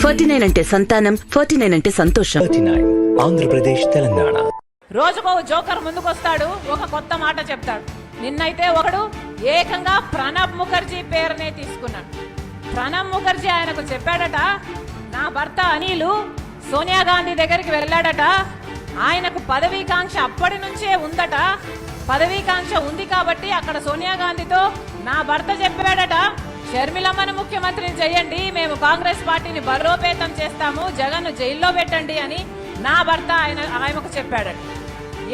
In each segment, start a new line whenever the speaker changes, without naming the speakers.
49 అంటే సంతానం, 49 అంటే సంతోషం.
39 ఆంధ్రప్రదేశ్ తెలంగాణ.
రోజుకో జోకర్ ముందుకొస్తాడు, ఒక కొత్త మాట చెప్తాడు. నిన్నైతే ఒకడు ఏకంగా ప్రణబ్ ముఖర్జీ పేరునే తీసుకున్నాడు. ప్రణబ్ ముఖర్జీ ఆయనకు చెప్పాడట, నా భర్త అనిలు సోనియా గాంధీ దగ్గరికి వెళ్ళాడట, ఆయనకు పదవీకాంక్ష అప్పటి నుంచే ఉందట, పదవీకాంక్ష ఉంది కాబట్టి అక్కడ సోనియా గాంధీతో నా భర్త చెప్పాడట, షర్మిలమ్మను ముఖ్యమంత్రిని చేయండి, మేము కాంగ్రెస్ పార్టీని బలోపేతం చేస్తాము, జగన్ను జైల్లో పెట్టండి అని నా భర్త ఆయనకు చెప్పాడట.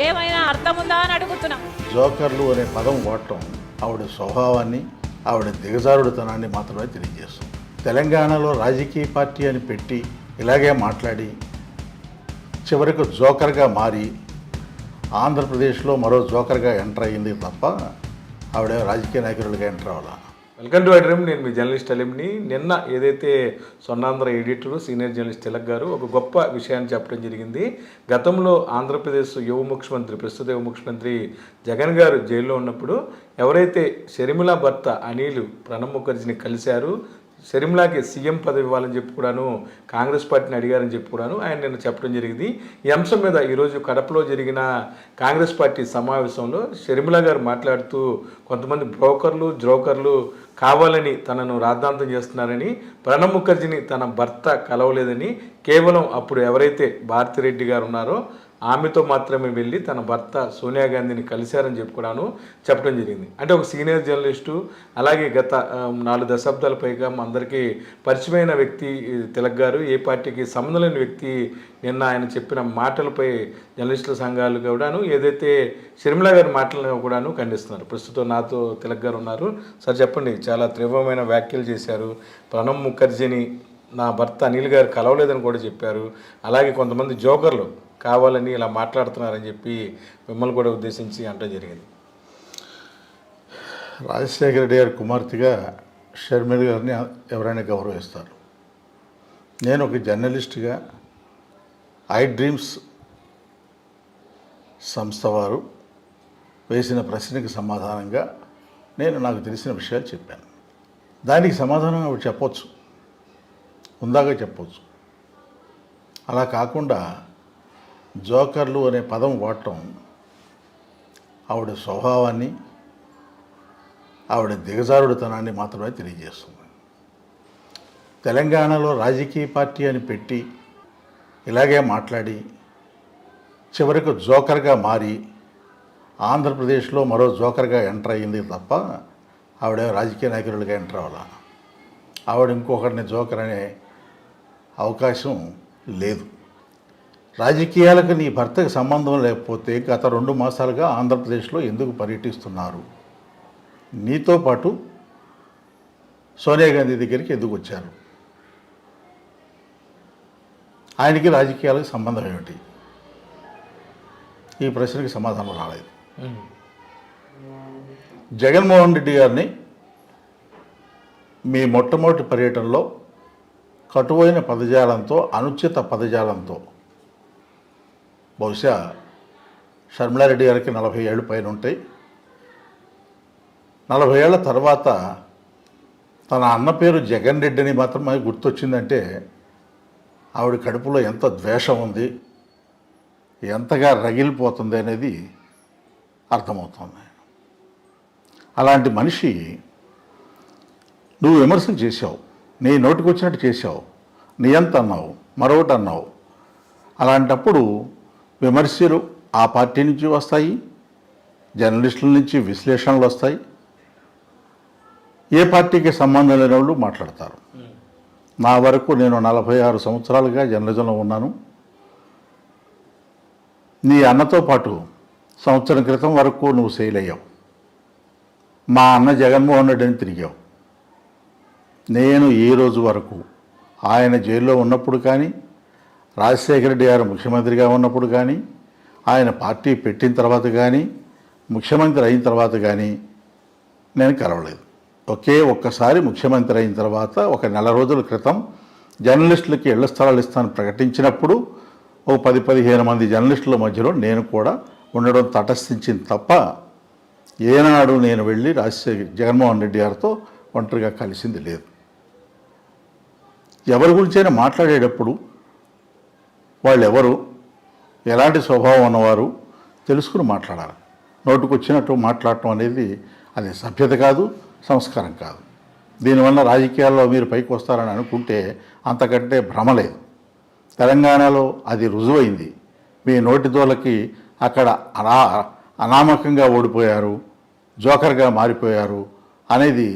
ఏమైనా అర్థం ఉందా అని అడుగుతున్నాం.
జోకర్లు అనే పదం వాడటం ఆవిడ స్వభావాన్ని, ఆవిడ దిగజారుడుతనాన్ని మాత్రమే తెలియజేస్తుంది. తెలంగాణలో రాజకీయ పార్టీ అని పెట్టి ఇలాగే మాట్లాడి చివరికి జోకర్గా మారి ఆంధ్రప్రదేశ్లో మరో జోకర్గా ఎంటర్ అయ్యింది తప్ప ఆవిడ రాజకీయ నాయకులుగా ఎంటర్ అవ్వాల.
Welcome to iDream. నేను మీ జర్నలిస్ట్ అలీంని. నిన్న ఏదైతే Swarnandhra editor senior journalist Tilak గారు ఒక గొప్ప విషయాన్ని చెప్పడం జరిగింది. గతంలో ఆంధ్రప్రదేశ్ ప్రస్తుత యువ ముఖ్యమంత్రి జగన్ గారు జైల్లో ఉన్నప్పుడు ఎవరైతే షర్మిల భర్త అనిల్ ప్రణబ్ ముఖర్జీని కలిశారు, షర్మిలాకి సీఎం పదవి ఇవ్వాలని చెప్పి కూడాను కాంగ్రెస్ పార్టీని అడిగారని చెప్పి కూడాను ఆయన నిన్న చెప్పడం జరిగింది. ఈ అంశం మీద ఈరోజు కడపలో జరిగిన కాంగ్రెస్ పార్టీ సమావేశంలో షర్మిల గారు మాట్లాడుతూ కొంతమంది జోకర్లు కావాలని తనను రాద్ధాంతం చేస్తున్నారని, ప్రణబ్ ముఖర్జీని తన భర్త కలవలేదని, కేవలం అప్పుడు ఎవరైతే భారతిరెడ్డి గారు ఉన్నారో ఆమెతో మాత్రమే వెళ్ళి తన భర్త సోనియా గాంధీని కలిశారని చెప్పడం జరిగింది. అంటే ఒక సీనియర్ జర్నలిస్టు, అలాగే గత 4 దశాబ్దాల పైగా అందరికీ పరిచయమైన వ్యక్తి తిలక్ గారు, ఏ పార్టీకి సంబంధం లేని వ్యక్తి నిన్న ఆయన చెప్పిన మాటలపై జర్నలిస్టుల సంఘాలు కూడాను ఏదైతే షర్మిల గారి మాటలను కూడాను ఖండిస్తున్నారు. ప్రస్తుతం నాతో తిలక్ గారు ఉన్నారు. సార్ చెప్పండి, చాలా తీవ్రమైన వ్యాఖ్యలు చేశారు. ప్రణబ్ ముఖర్జీని నా భర్త అనిల్ గారు కలవలేదని కూడా చెప్పారు. అలాగే కొంతమంది జోకర్లు కావాలని ఇలా మాట్లాడుతున్నారని చెప్పి మిమ్మల్ని కూడా ఉద్దేశించి అంటే జరిగింది.
రాజశేఖర రెడ్డి గారి కుమార్తెగా షర్మిల గారిని ఎవరైనా గౌరవిస్తారు. నేను ఒక జర్నలిస్ట్గా ఐడ్రీమ్స్ సంస్థ వారు వేసిన ప్రశ్నకి సమాధానంగా నేను నాకు తెలిసిన విషయాలు చెప్పాను. దానికి సమాధానం ఆవిడ చెప్పొచ్చు, ఉందాగా చెప్పొచ్చు. అలా కాకుండా జోకర్లు అనే పదం వాడటం ఆవిడ స్వభావాన్ని, ఆవిడ దిగజారుడుతనాన్ని మాత్రమే తెలియజేస్తుంది. తెలంగాణలో రాజకీయ పార్టీ అని పెట్టి ఇలాగే మాట్లాడి చివరికి జోకర్గా మారి ఆంధ్రప్రదేశ్లో మరో జోకర్గా ఎంటర్ అయ్యింది తప్ప ఆవిడ రాజకీయ నాయకులుగా ఎంటర్ అవ్వాల. ఆవిడ ఇంకొకరిని జోకర్ అనే అవకాశం లేదు. రాజకీయాలకు నీ భర్తకు సంబంధం లేకపోతే గత 2 మాసాలుగా ఆంధ్రప్రదేశ్లో ఎందుకు పర్యటిస్తున్నారు? నీతో పాటు సోనియా గాంధీ దగ్గరికి ఎందుకు వచ్చారు? ఆయనకి రాజకీయాలకు సంబంధం ఏమిటి? ఈ ప్రశ్నకి సమాధానం రాలేదు. జగన్మోహన్ రెడ్డి గారిని మీ మొట్టమొదటి పర్యటనలో కటువైన పదజాలంతో, అనుచిత పదజాలంతో, బహుశా షర్మిలారెడ్డి గారికి 40 ఏళ్ళు పైన ఉంటాయి, 40 ఏళ్ల తర్వాత తన అన్న పేరు జగన్ రెడ్డి అని మాత్రమే గుర్తొచ్చిందంటే ఆవిడ కడుపులో ఎంత ద్వేషం ఉంది, ఎంతగా రగిలిపోతుంది అనేది అర్థమవుతుంది. అలాంటి మనిషి నువ్వు విమర్శలు చేశావు, నీ నోటికి వచ్చినట్టు చేశావు, నీ ఎంత అన్నావు, మరొకటి అన్నావు. అలాంటప్పుడు విమర్శలు ఆ పార్టీ నుంచి వస్తాయి, జర్నలిస్టుల నుంచి విశ్లేషణలు వస్తాయి, ఏ పార్టీకి సంబంధం లేని వాళ్ళు మాట్లాడతారు. నా వరకు నేను 46 సంవత్సరాలుగా జర్నలిజంలో ఉన్నాను. నీ అన్నతో పాటు సంవత్సరం క్రితం వరకు నువ్వు సెయిల్ అయ్యావు. మా అన్న జగన్మోహన్ రెడ్డిని తిరిగావు. నేను ఈ రోజు వరకు ఆయన జైల్లో ఉన్నప్పుడు కానీ, రాజశేఖర రెడ్డి గారు ముఖ్యమంత్రిగా ఉన్నప్పుడు కానీ, ఆయన పార్టీ పెట్టిన తర్వాత కానీ, ముఖ్యమంత్రి అయిన తర్వాత కానీ నేను కలవలేదు. ఒక్కసారి ముఖ్యమంత్రి అయిన తర్వాత ఒక 1 నెల రోజుల క్రితం జర్నలిస్టులకి ఇళ్ల స్థలాలు ఇస్తానని ప్రకటించినప్పుడు ఓ 10-15 మంది జర్నలిస్టుల మధ్యలో నేను కూడా ఉండడం తటస్థించింది తప్ప ఏనాడు నేను వెళ్ళి జగన్మోహన్ రెడ్డి గారితో ఒంటరిగా కలిసింది లేదు. ఎవరి గురించైనా మాట్లాడేటప్పుడు వాళ్ళు ఎవరు, ఎలాంటి స్వభావం ఉన్నవారు తెలుసుకుని మాట్లాడాలి. నోటుకు వచ్చినట్టు మాట్లాడటం అనేది అది సభ్యత కాదు, సంస్కారం కాదు. దీనివల్ల రాజకీయాల్లో మీరు పైకి వస్తారని అనుకుంటే అంతకంటే భ్రమ లేదు. తెలంగాణలో అది రుజువైంది. మీ నోటి దోలకి అక్కడ అనామకంగా ఓడిపోయారు, జోకర్గా మారిపోయారు అనేది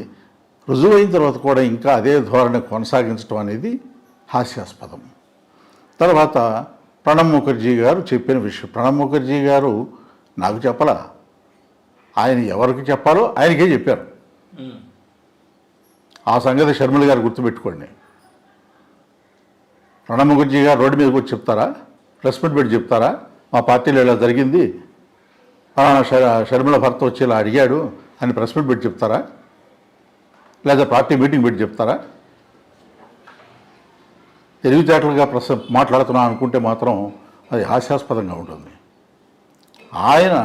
రుజువైన తర్వాత కూడా ఇంకా అదే ధోరణి కొనసాగించడం అనేది హాస్యాస్పదం. తర్వాత ప్రణబ్ ముఖర్జీ గారు చెప్పిన విషయం, ప్రణబ్ ముఖర్జీ గారు నాకు చెప్పలా, ఆయన ఎవరికి చెప్పాలో ఆయనకే చెప్పారు. ఆ సంగతి షర్మిల గారు గుర్తుపెట్టుకోండి. ప్రణబ్ ముఖర్జీ గారు రోడ్డు మీదకి వచ్చి చెప్తారా, ప్రెస్ మీట్ పెట్టి చెప్తారా, మా పార్టీలో ఇలా జరిగింది, షర్మిల భర్త వచ్చి ఇలా అడిగాడు అని ప్రెస్ మీట్ పెట్టి చెప్తారా, లేదా పార్టీ మీటింగ్ పెట్టి చెప్తారా? తెలివితేటలుగా మాట్లాడుతున్నాం అనుకుంటే మాత్రం అది హాస్యాస్పదంగా ఉంటుంది. ఆయన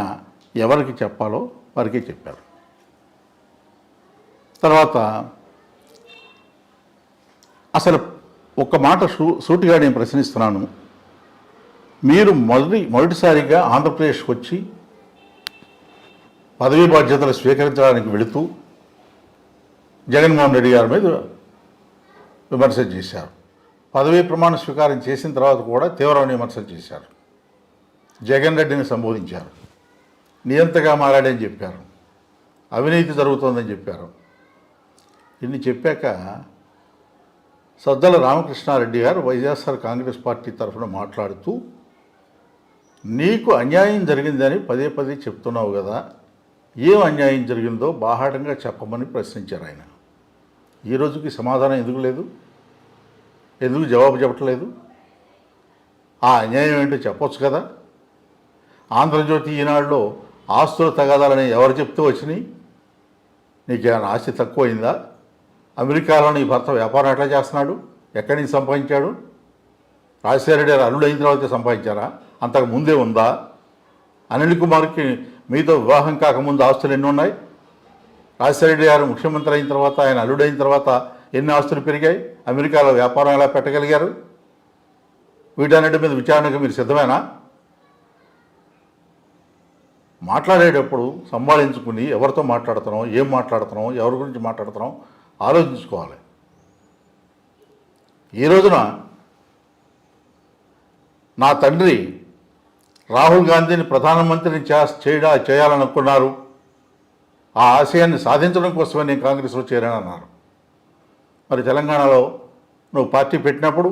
ఎవరికి చెప్పాలో వారికే చెప్పారు. తర్వాత అసలు ఒక్క మాట సూటిగా నేను ప్రశ్నిస్తున్నాను. మీరు మొదటిసారిగా ఆంధ్రప్రదేశ్కి వచ్చి పదవీ బాధ్యతలు స్వీకరించడానికి వెళుతూ జగన్మోహన్ రెడ్డి గారి మీద విమర్శ చేశారు. పదవీ ప్రమాణ స్వీకారం చేసిన తర్వాత కూడా తీవ్రమైన విమర్శలు చేశారు. జగన్ రెడ్డిని సంబోధించారు, నియంతగా మారాడని చెప్పారు, అవినీతి జరుగుతోందని చెప్పారు. ఇన్ని చెప్పాక సద్దల రామకృష్ణారెడ్డి గారు వైఎస్ఆర్ కాంగ్రెస్ పార్టీ తరఫున మాట్లాడుతూ, నీకు అన్యాయం జరిగిందని పదే పదే చెప్తున్నావు కదా, ఏం అన్యాయం జరిగిందో బాహాటంగా చెప్పమని ప్రశ్నించారు ఆయన. ఈ రోజుకి సమాధానం ఎందుకు లేదు, ఎందుకు జవాబు చెప్పట్లేదు? ఆ అన్యాయం ఏంటో చెప్పొచ్చు కదా. ఆంధ్రజ్యోతి ఈనాడులో ఆస్తుల తగాదాలని ఎవరు చెప్తూ వచ్చినాయి? నీకేమైనా ఆస్తి తక్కువైందా? అమెరికాలో నీ భర్త వ్యాపారం ఎట్లా చేస్తున్నాడు, ఎక్కడి నుంచి సంపాదించాడు? రాజశేఖర రెడ్డి గారు అల్లుడు అయిన తర్వాత సంపాదించారా, అంతకు ముందే ఉందా? అనిల్ కుమార్కి మీతో వివాహం కాకముందు ఆస్తులు ఎన్ని ఉన్నాయి? రాజశేఖర రెడ్డి గారు ముఖ్యమంత్రి అయిన తర్వాత, ఆయన అల్లుడైన తర్వాత ఎన్ని ఆస్తులు పెరిగాయి? అమెరికాలో వ్యాపారం ఎలా పెట్టగలిగారు? వీటన్నిటి మీద విచారణకు మీరు సిద్ధమేనా? మాట్లాడేటప్పుడు సంభాళించుకుని ఎవరితో మాట్లాడుతున్నాం, ఏం మాట్లాడుతున్నాం, ఎవరి గురించి మాట్లాడుతున్నాం ఆలోచించుకోవాలి. ఈ రోజున నా తండ్రి రాహుల్ గాంధీని ప్రధానమంత్రిని చేయాలనుకున్నారు, ఆ ఆశయాన్ని సాధించడం కోసమే నేను కాంగ్రెస్లో చేరానన్నారు. మరి తెలంగాణలో నువ్వు పార్టీ పెట్టినప్పుడు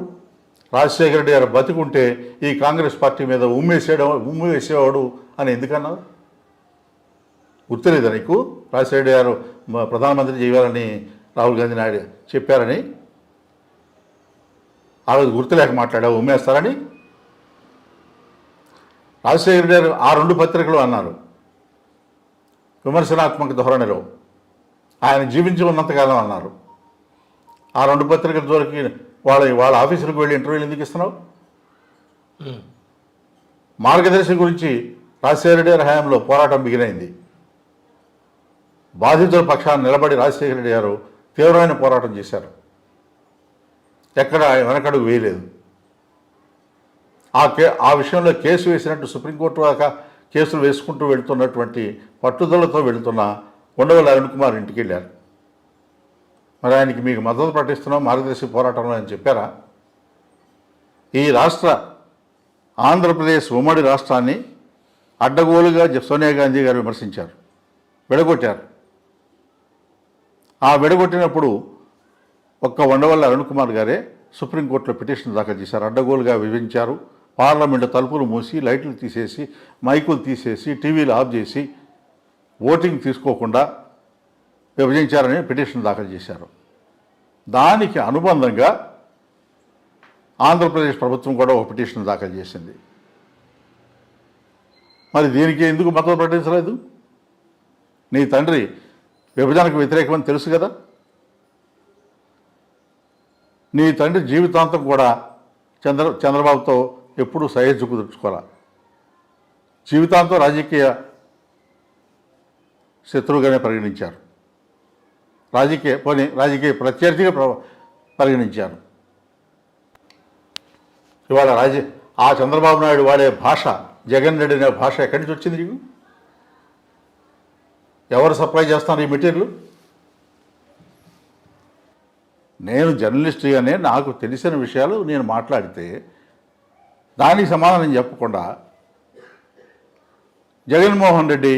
రాజశేఖర రెడ్డి గారు బతికుంటే ఈ కాంగ్రెస్ పార్టీ మీద ఉమ్మివేసేవాడు అని ఎందుకన్నావు? గుర్తులేదా నీకు? రాజశేఖర రెడ్డి గారు ప్రధానమంత్రి చేయాలని రాహుల్ గాంధీ నాయుడు చెప్పారని ఆ రోజు గుర్తులేక మాట్లాడావు, ఉమ్మేస్తారని. రాజశేఖర రెడ్డి గారు ఆ రెండు పత్రికలు అన్నారు విమర్శనాత్మక ధోరణిలో, ఆయన జీవించి ఉన్నంతకాలం అన్నారు. ఆ రెండు పత్రికల జోలికి వాళ్ళ ఆఫీసులకు వెళ్ళి ఇంటర్వ్యూలు ఎందుకు ఇస్తున్నావు? మార్గదర్శి గురించి రాజశేఖర రెడ్డి గారి హయాంలో పోరాటం బిగినైంది. బాధితుల పక్షాన్ని నిలబడి రాజశేఖర రెడ్డి గారు తీవ్రమైన పోరాటం చేశారు, ఎక్కడ వెనకడుగు వేయలేదు. ఆ విషయంలో కేసు వేసినట్టు సుప్రీంకోర్టు దాకా కేసులు వేసుకుంటూ వెళుతున్నటువంటి పట్టుదలతో వెళుతున్న ఉండవల్లి అరుణ్ కుమార్ ఇంటికి వెళ్ళారు. మరి ఆయనకి మీకు మద్దతు ప్రకటిస్తున్నాం మార్గదర్శి పోరాటంలో అని చెప్పారా? ఈ ఆంధ్రప్రదేశ్ ఉమ్మడి రాష్ట్రాన్ని అడ్డగోలుగా సోనియా గాంధీ గారు విమర్శించారు, విడగొట్టారు. ఆ విడగొట్టినప్పుడు ఒక్క ఉండవల్లి అరుణ్ కుమార్ గారే సుప్రీంకోర్టులో పిటిషన్ దాఖలు చేశారు. అడ్డగోలుగా విభజించారు, పార్లమెంటు తలుపులు మూసి, లైట్లు తీసేసి, మైకులు తీసేసి, టీవీలు ఆఫ్ చేసి, ఓటింగ్ తీసుకోకుండా విభజించారని పిటిషన్ దాఖలు చేశారు. దానికి అనుబంధంగా ఆంధ్రప్రదేశ్ ప్రభుత్వం కూడా ఒక పిటిషన్ దాఖలు చేసింది. మరి దీనికి ఎందుకు మద్దతు ప్రకటించలేదు? నీ తండ్రి విభజనకు వ్యతిరేకమని తెలుసు కదా. నీ తండ్రి జీవితాంతం కూడా చంద్రబాబుతో ఎప్పుడూ సహజ కుదుర్చుకోవాలి. జీవితాంతం రాజకీయ శత్రువుగానే పరిగణించారు, రాజకీయ ప్రత్యర్థిగా పరిగణించారు. ఇవాళ ఆ చంద్రబాబు నాయుడు వాడే భాష, జగన్ రెడ్డి అనే భాష ఎక్కడి నుంచి వచ్చింది నీకు? ఎవరు సప్లై చేస్తున్నారు ఈ మెటీరియల్? నేను జర్నలిస్ట్గానే నాకు తెలిసిన విషయాలు నేను మాట్లాడితే దానికి సమాధానం చెప్పకుండా జగన్మోహన్ రెడ్డి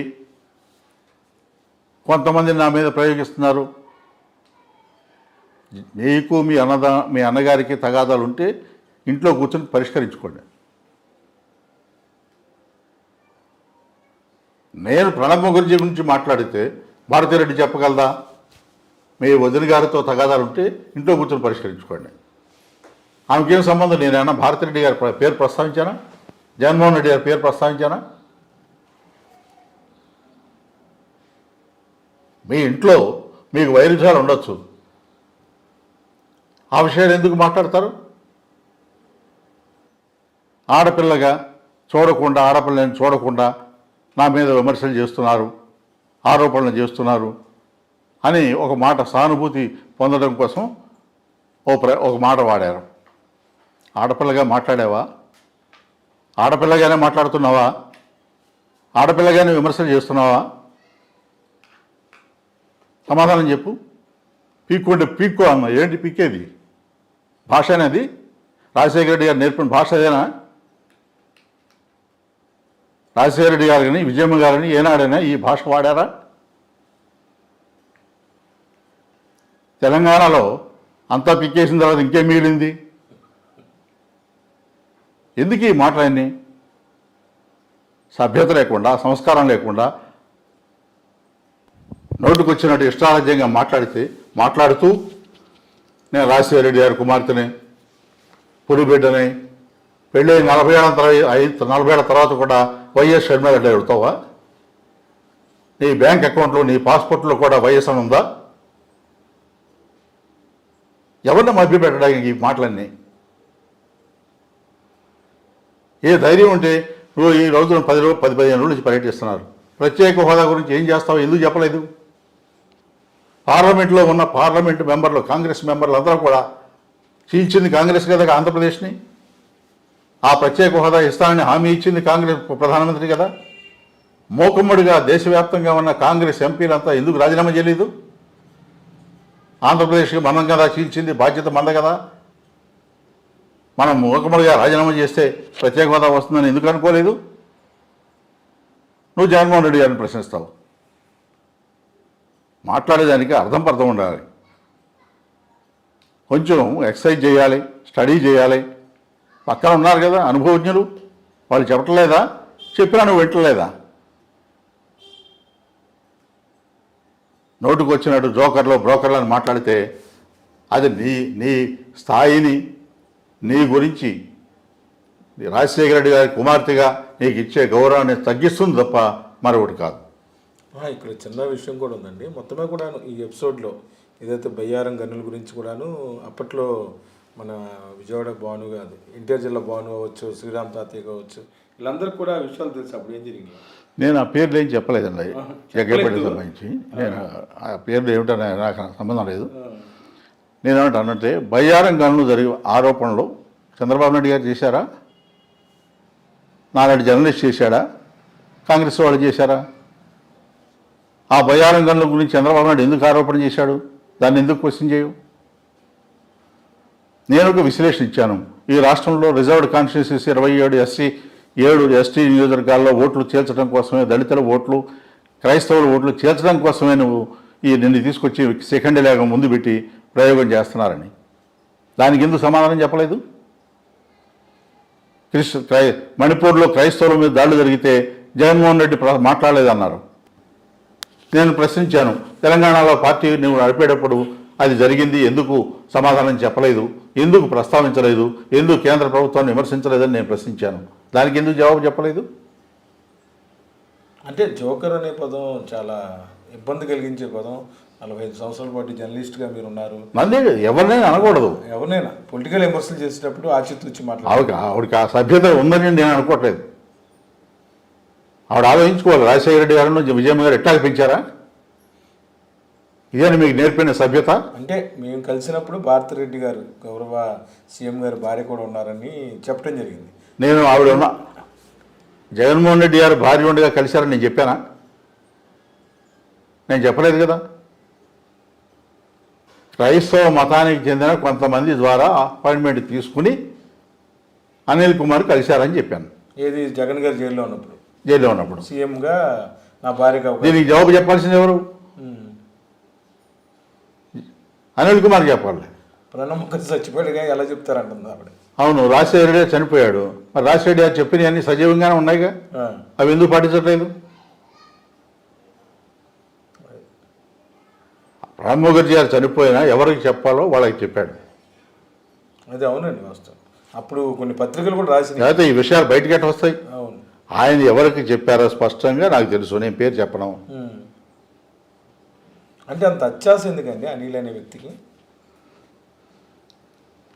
కొంతమంది నా మీద ప్రయోగిస్తున్నారు. మీకు మీ అన్నగారికి తగాదాలు ఉంటే ఇంట్లో కూర్చొని పరిష్కరించుకోండి. నేను ప్రణబ్ ముఖర్జీ గురించి మాట్లాడితే భారతిరెడ్డి చెప్పగలదా? మీ వదిన గారితో తగాదాలు ఉంటే ఇంట్లో కూర్చొని పరిష్కరించుకోండి. ఆమెకేం సంబంధం? నేనైనా భారతిరెడ్డి గారి పేరు ప్రస్తావించానా? జగన్మోహన్ రెడ్డి గారి పేరు ప్రస్తావించానా? మీ ఇంట్లో మీకు వైరుధ్యాలు ఉండొచ్చు, ఆ విషయాలు ఎందుకు మాట్లాడతారు? ఆడపిల్లని చూడకుండా నా మీద విమర్శలు చేస్తున్నారు, ఆరోపణలు చేస్తున్నారు అని ఒక మాట సానుభూతి పొందడం కోసం ఒక మాట వాడారు. ఆడపిల్లగా మాట్లాడావా? ఆడపిల్లగానే మాట్లాడుతున్నావా? ఆడపిల్లగానే విమర్శలు చేస్తున్నావా? సమాధానం చెప్పు. పీక్కో అన్న. ఏంటి పీకేది? భాష అనేది రాజశేఖర రెడ్డి గారు నేర్పిన భాష అదేనా? రాజశేఖర రెడ్డి గారు కానీ విజయమ్మ గారని ఏనాడైనా ఈ భాష వాడారా? తెలంగాణలో అంతా పీకేసిన తర్వాత ఇంకేం మిగిలింది? ఎందుకు ఈ మాటలన్నీ? సభ్యత లేకుండా, సంస్కారం లేకుండా నోటుకొచ్చినట్టు ఇష్టారాజ్యంగా మాట్లాడుతూ నేను రాజశేఖర రెడ్డి గారి కుమార్తెని, పులిబిడ్డని, పెళ్ళి 40 ఏళ్ళ తర్వాత కూడా వైఎస్ షర్మిలారెడ్డి అడుగుతావా? నీ బ్యాంక్ అకౌంట్లో, నీ పాస్పోర్ట్లో కూడా వైఎస్ అని ఉందా? ఎవరిని మభ్యపెట్టడానికి ఈ మాటలన్నీ? ఏ ధైర్యం ఉంటే నువ్వు ఈ రోజున 10-15 రోజుల నుంచి పర్యటిస్తున్నారు. ప్రత్యేక హోదా గురించి ఏం చేస్తావు? ఎందుకు చెప్పలేదు? పార్లమెంట్లో ఉన్న పార్లమెంటు మెంబర్లు, కాంగ్రెస్ మెంబర్లు అందరూ కూడా చీల్చింది కాంగ్రెస్ కదా ఆంధ్రప్రదేశ్ని. ఆ ప్రత్యేక హోదా ఇస్తానని హామీ ఇచ్చింది కాంగ్రెస్ ప్రధానమంత్రి కదా. మోకమ్మడిగా దేశవ్యాప్తంగా ఉన్న కాంగ్రెస్ ఎంపీలంతా ఎందుకు రాజీనామా చేయలేదు? ఆంధ్రప్రదేశ్కి మనం కదా చీల్చింది, బాధ్యత మంద కదా. మనం మూకమ్మడిగా రాజీనామా చేస్తే ప్రత్యేక హోదా వస్తుందని ఎందుకు అనుకోలేదు? నువ్వు జగన్మోహన్ రెడ్డి గారిని ప్రశ్నిస్తావు. మాట్లాడేదానికి అర్థం ఉండాలి. కొంచెం ఎక్సర్సైజ్ చేయాలి, స్టడీ చేయాలి. పక్కన ఉన్నారు కదా అనుభవజ్ఞులు, వాళ్ళు చెప్పట్లేదా? చెప్పినా నువ్వు వింటలేదా? నోటుకు వచ్చినట్టు బ్రోకర్లు అని మాట్లాడితే అది నీ స్థాయిని, నీ గురించి రాజశేఖర రెడ్డి గారి కుమార్తెగా నీకు ఇచ్చే గౌరవాన్ని తగ్గిస్తుంది తప్ప మరొకటి కాదు.
ఇక్కడ చిన్న విషయం కూడా ఉందండి. మొత్తమే కూడాను ఈ ఎపిసోడ్లో ఏదైతే బయ్యారం గనుల గురించి కూడాను అప్పట్లో మన విజయవాడ భాను కాదు, ఎన్టీఆర్ జిల్లా భాను కావచ్చు, శ్రీరామ్ తాతయ్య కావచ్చు, వీళ్ళందరికీ కూడా ఆ విషయాలు తెలుసు. అప్పుడు ఏం జరిగింది?
నేను ఆ పేర్లు ఏం చెప్పలేదండి. జగ్గపేట సంబంధించి నేను ఆ పేర్లు ఏమిటనే నాకు సంబంధం లేదు. నేనేమంటే బయ్యారం గనులు జరిగే ఆరోపణలు చంద్రబాబు నాయుడు గారు చేశారా? నాలాంటి జర్నలిస్ట్ చేశాడా? కాంగ్రెస్ వాళ్ళు చేశారా? ఆ బయ్యారం గనుల గురించి చంద్రబాబు నాయుడు ఎందుకు ఆరోపణ చేశాడు? దాన్ని ఎందుకు క్వశ్చన్ చేయవు? నేను ఒక విశ్లేషణ ఇచ్చాను. ఈ రాష్ట్రంలో రిజర్వ్డ్ కాన్స్టిట్యూన్సీస్ 27 ఎస్టీ నియోజకవర్గాల్లో ఓట్లు చేర్చడం కోసమే, దళితుల ఓట్లు, క్రైస్తవుల ఓట్లు చేర్చడం కోసమే నిన్ను తీసుకొచ్చి సెకండ్ లేక ముందు పెట్టి ప్రయోగం చేస్తున్నారని దానికి ఎందుకు సమాధానం చెప్పలేదు? మణిపూర్లో క్రైస్తవుల మీద దాడులు జరిగితే జగన్మోహన్ రెడ్డి మాట్లాడలేదన్నారు. నేను ప్రశ్నించాను, తెలంగాణలో పార్టీ నువ్వు నడిపేటప్పుడు అది జరిగింది, ఎందుకు సమాధానం చెప్పలేదు, ఎందుకు ప్రస్తావించలేదు, ఎందుకు కేంద్ర ప్రభుత్వాన్ని విమర్శించలేదని నేను ప్రశ్నించాను. దానికి ఎందుకు జవాబు చెప్పలేదు?
అంటే జోకర్ అనే పదం చాలా ఇబ్బంది కలిగించే పదం. 45 సంవత్సరాల పాటు జర్నలిస్ట్గా మీరు ఉన్నారు.
మంది ఎవరినైనా అనకూడదు.
ఎవరినైనా పొలిటికల్ విమర్శలు చేసేటప్పుడు ఆచితూచి మాట్లాడాలి.
ఆవిడకి ఆ సభ్యత ఉందని నేను అనుకోవట్లేదు. ఆవిడ ఆలోచించుకోవాలి. రాజశేఖర రెడ్డి గారు, విజయమ్మ గారు ఎట్లా పెంచారా? ఇదేనా మీకు నేర్పిన సభ్యత?
అంటే మేము కలిసినప్పుడు భారతిరెడ్డి గారు గౌరవ సీఎం గారి భార్య కూడా ఉన్నారని చెప్పడం జరిగింది.
నేను ఆవిడ ఉన్న జగన్మోహన్ రెడ్డి గారు భార్య ఉండగా కలిశారని నేను చెప్పానా? నేను చెప్పలేదు కదా. క్రైస్తవ మతానికి చెందిన కొంతమంది ద్వారా అపాయింట్మెంట్ తీసుకుని అనిల్ కుమార్ కలిశారని చెప్పాను.
ఏది జగన్ గారు జైల్లో ఉన్నప్పుడు?
జైల్లో ఉన్నప్పుడు
సీఎంగా నా భార్యగా
దీనికి జవాబు చెప్పాల్సింది ఎవరు? అనిల్ కుమార్ చెప్పాలి.
ప్రణబ్ ముఖర్జీ చచ్చిపోయాడుగా ఎలా చెప్తారంటుంది ఆవిడ.
అవును, రాజశేఖర రెడ్డి చనిపోయాడు. మరి రాజశేఖర రెడ్డి గారు చెప్పినవి అన్నీ సజీవంగానే ఉన్నాయిగా, అవి ఎందుకు పాటించట్లేదు? ప్రణబ్ ముఖర్జీ గారు చనిపోయినా ఎవరికి చెప్పాలో వాళ్ళకి చెప్పాడు.
అది అవునండి వాస్తవం. అప్పుడు కొన్ని పత్రికలు కూడా రాసినాయి.
లేకపోతే ఈ విషయాలు బయటకి ఎట్ట వస్తాయి?
అవును,
ఆయన ఎవరికి చెప్పారో స్పష్టంగా నాకు తెలుసు, నేను పేరు చెప్పడం.
అంటే అంత అత్యాస ఎందుకండి అనిల్ అనే వ్యక్తికి?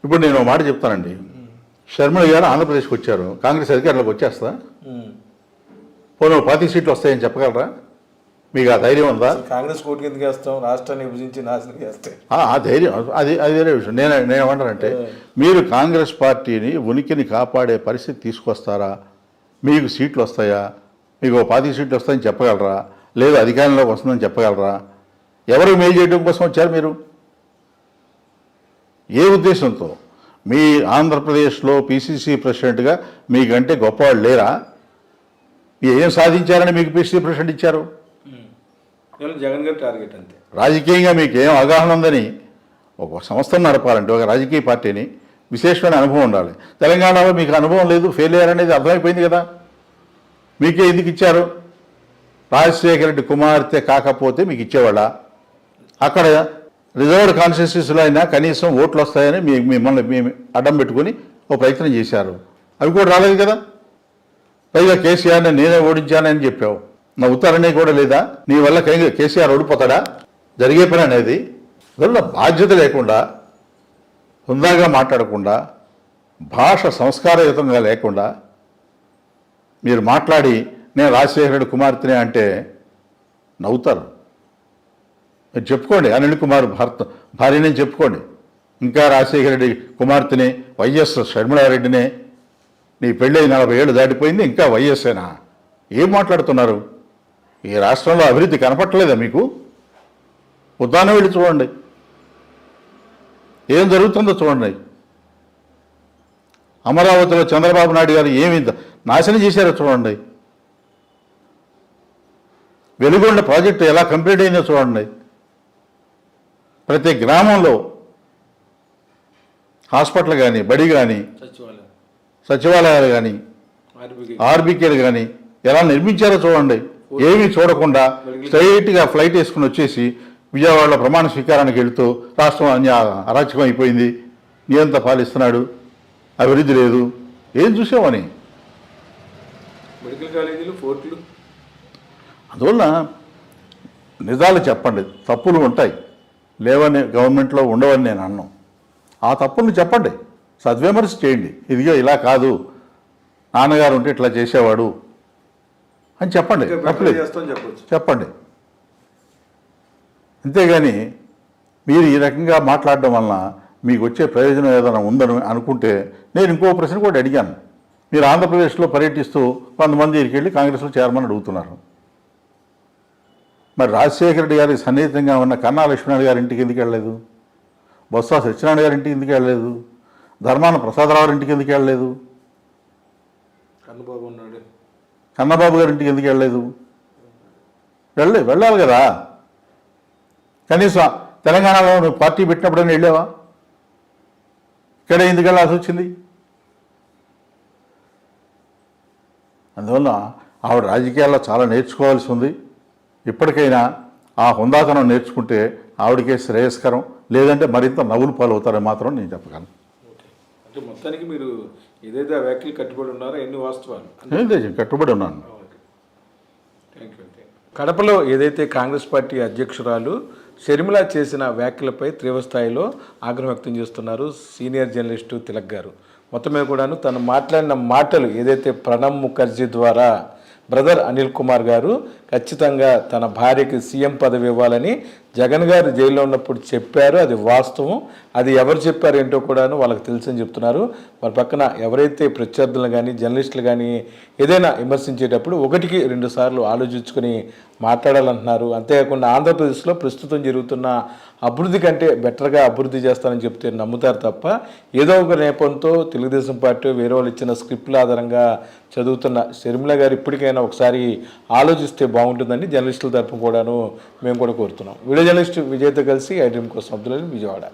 ఇప్పుడు నేను ఒక మాట చెప్తానండి. షర్మిల గారు ఆంధ్రప్రదేశ్కి వచ్చారు, కాంగ్రెస్ అధికారులకు వచ్చేస్తా పోనీ 40 సీట్లు వస్తాయని చెప్పగలరా? మీకు ఆ ధైర్యం ఉందా?
కాంగ్రెస్ కోర్టుకి ఎందుకు వేస్తాం? రాష్ట్రాన్ని విభజించి నాశనం చేస్తే
ఆ ధైర్యం అది వేరే విషయం. నేనేమంటానంటే, మీరు కాంగ్రెస్ పార్టీని ఉనికిని కాపాడే పరిస్థితి తీసుకొస్తారా? మీకు సీట్లు వస్తాయా? మీకు 40 సీట్లు వస్తాయని చెప్పగలరా? లేదు అధికారంలోకి వస్తుందని చెప్పగలరా? ఎవరు మేలు చేయడం కోసం వచ్చారు మీరు? ఏ ఉద్దేశంతో? మీ ఆంధ్రప్రదేశ్లో పిసిసి ప్రెసిడెంట్గా మీకంటే గొప్పవాళ్ళు లేరా? ఏం సాధించారని మీకు పిసిసి ప్రెసిడెంట్ ఇచ్చారు?
జగన్ గారి టార్గెట్ అంతే.
రాజకీయంగా మీకు ఏం అవగాహన ఉందని? ఒక సంస్థను నడపాలంటే, ఒక రాజకీయ పార్టీని విశేషమైన అనుభవం ఉండాలి. తెలంగాణలో మీకు అనుభవం లేదు, ఫెయిల్ అయ్యారనేది అర్థమైపోయింది కదా. మీకే ఎందుకు ఇచ్చారు? రాజశేఖర రెడ్డి కుమార్తె కాకపోతే మీకు ఇచ్చేవాళ్ళ? అక్కడ రిజర్వ్డ్ కాన్స్టిట్యూన్సీలో అయినా కనీసం ఓట్లు వస్తాయని మిమ్మల్ని అడ్డం పెట్టుకుని ఓ ప్రయత్నం చేశారు, అవి కూడా రాలేదు కదా. పైగా కేసీఆర్ని నేనే ఓడించానని చెప్పావు, నవ్వుతారనే కూడా లేదా? నీ వల్ల కేసీఆర్ ఓడిపోతాడా? జరిగే పని అనేది. అందువల్ల బాధ్యత లేకుండా, హుందాగా మాట్లాడకుండా, భాష సంస్కారయుతంగా లేకుండా మీరు మాట్లాడి నేను రాజశేఖర రెడ్డి కుమార్తెనే అంటే నవ్వుతారు. మీరు చెప్పుకోండి, అనిల్ కుమార్ భార్యనే చెప్పుకోండి. ఇంకా రాజశేఖర రెడ్డి కుమార్తెని వైఎస్ షర్మిలారెడ్డినే, నీ పెళ్ళి 40 ఏళ్ళు దాటిపోయింది, ఇంకా వైఎస్ఏనా? ఏం మాట్లాడుతున్నారు? ఈ రాష్ట్రంలో అభివృద్ధి కనపట్టలేదా మీకు? ఉద్దానం వెళ్ళి చూడండి, ఏం జరుగుతుందో చూడండి. అమరావతిలో చంద్రబాబు నాయుడు గారు ఏమి నాశనం చేశారో చూడండి. వెలుగొండ ప్రాజెక్టు ఎలా కంప్లీట్ అయిందో చూడండి. ప్రతి గ్రామంలో హాస్పిటల్ కానీ, బడి కానీ, సచివాలయాలు కానీ, ఆర్బీకేలు కానీ ఎలా నిర్మించారో చూడండి. ఏమీ చూడకుండా స్ట్రైట్గా ఫ్లైట్ వేసుకుని వచ్చేసి విజయవాడలో ప్రమాణ స్వీకారానికి వెళుతూ రాష్ట్రం అరాచకం అయిపోయింది, నియంత పాలిస్తున్నాడు, అభివృద్ధి లేదు, ఏం చూసామని.
మెడికల్ కాలేజీలు, ఫోర్ట్లు.
అందువల్ల నిజాలు చెప్పండి. తప్పులు ఉంటాయి, లేవని గవర్నమెంట్లో ఉండవని నేను అన్నాను. ఆ తప్పుల్ని చెప్పండి, సద్విమర్శ చేయండి. ఇదిగో ఇలా కాదు, నాన్నగారు ఉంటే ఇట్లా చేసేవాడు అని చెప్పండి, తప్పలేదు, చెప్పండి. అంతేగాని మీరు ఈ రకంగా మాట్లాడడం వలన మీకు వచ్చే ప్రయోజనం ఏదైనా ఉందని అనుకుంటే, నేను ఇంకో ప్రశ్న కూడా అడిగాను. మీరు ఆంధ్రప్రదేశ్లో పర్యటిస్తూ కొంతమంది దగ్గరికి వెళ్ళి కాంగ్రెస్లో చేరమని అడుగుతున్నారు. మరి రాజశేఖర రెడ్డి గారికి సన్నిహితంగా ఉన్న కన్నా లక్ష్మణ్ గారి ఇంటికి ఎందుకు వెళ్ళలేదు? బొత్స సత్యనారాయణ గారి ఇంటికి ఎందుకు వెళ్ళలేదు? ధర్మాన ప్రసాదరావు ఇంటికి ఎందుకు వెళ్ళలేదు? కన్నబాబు గారి ఇంటికి ఎందుకు వెళ్ళలేదు? వెళ్ళాలి కదా. కనీసం తెలంగాణలో నువ్వు పార్టీ పెట్టినప్పుడైనా వెళ్ళావా? ఇక్కడ ఎందుకు వెళ్ళాల్సి వచ్చింది? అందువల్ల ఆవిడ రాజకీయాల్లో చాలా నేర్చుకోవాల్సి ఉంది. ఇప్పటికైనా ఆ హుందాతనం నేర్చుకుంటే ఆవిడకే శ్రేయస్కరం, లేదంటే మరింత నవ్వులు పాలు అవుతారని మాత్రం నేను చెప్పగలను.
అంటే మొత్తానికి మీరు ఏదైతే ఆ వ్యాఖ్యలు కట్టుబడి ఉన్నారో ఎన్ని వాస్తవాలు?
కట్టుబడి ఉన్నాను.
కడపలో ఏదైతే కాంగ్రెస్ పార్టీ అధ్యక్షురాలు షర్మిల చేసిన వ్యాఖ్యలపై తీవ్రస్థాయిలో ఆగ్రహం వ్యక్తం చేస్తున్నారు సీనియర్ జర్నలిస్టు తిలక్ గారు. మొత్తం మీద కూడాను తను మాట్లాడిన మాటలు ఏదైతే ప్రణబ్ ముఖర్జీ ద్వారా బ్రదర్ అనిల్ కుమార్ గారు ఖచ్చితంగా తన భార్యకి సీఎం పదవి ఇవ్వాలని జగన్ గారు జైల్లో ఉన్నప్పుడు చెప్పారు, అది వాస్తవం. అది ఎవరు చెప్పారు ఏంటో కూడాను వాళ్ళకి తెలుసని చెప్తున్నారు. మరి పక్కన ఎవరైతే ప్రత్యర్థులను కానీ జర్నలిస్టులు కానీ ఏదైనా విమర్శించేటప్పుడు 1-2 సార్లు ఆలోచించుకొని మాట్లాడాలంటున్నారు. అంతేకాకుండా ఆంధ్రప్రదేశ్లో ప్రస్తుతం జరుగుతున్న అభివృద్ధి కంటే బెటర్గా అభివృద్ధి చేస్తానని చెప్తే నమ్ముతారు తప్ప ఏదో ఒక నేపథ్యంతో తెలుగుదేశం పార్టీ వేరే వాళ్ళు ఇచ్చిన స్క్రిప్ట్ల ఆధారంగా చదువుతున్న షర్మిల గారు ఇప్పటికైనా ఒకసారి ఆలోచిస్తే బాగుంటుందని జర్నలిస్టుల తరఫున కూడాను మేము కూడా కోరుతున్నాం. వీడియో జర్నలిస్ట్ విజయ్తో కలిసి ఐడ్రీమ్ కోసం అబ్దుల్ అలీ, విజయవాడ.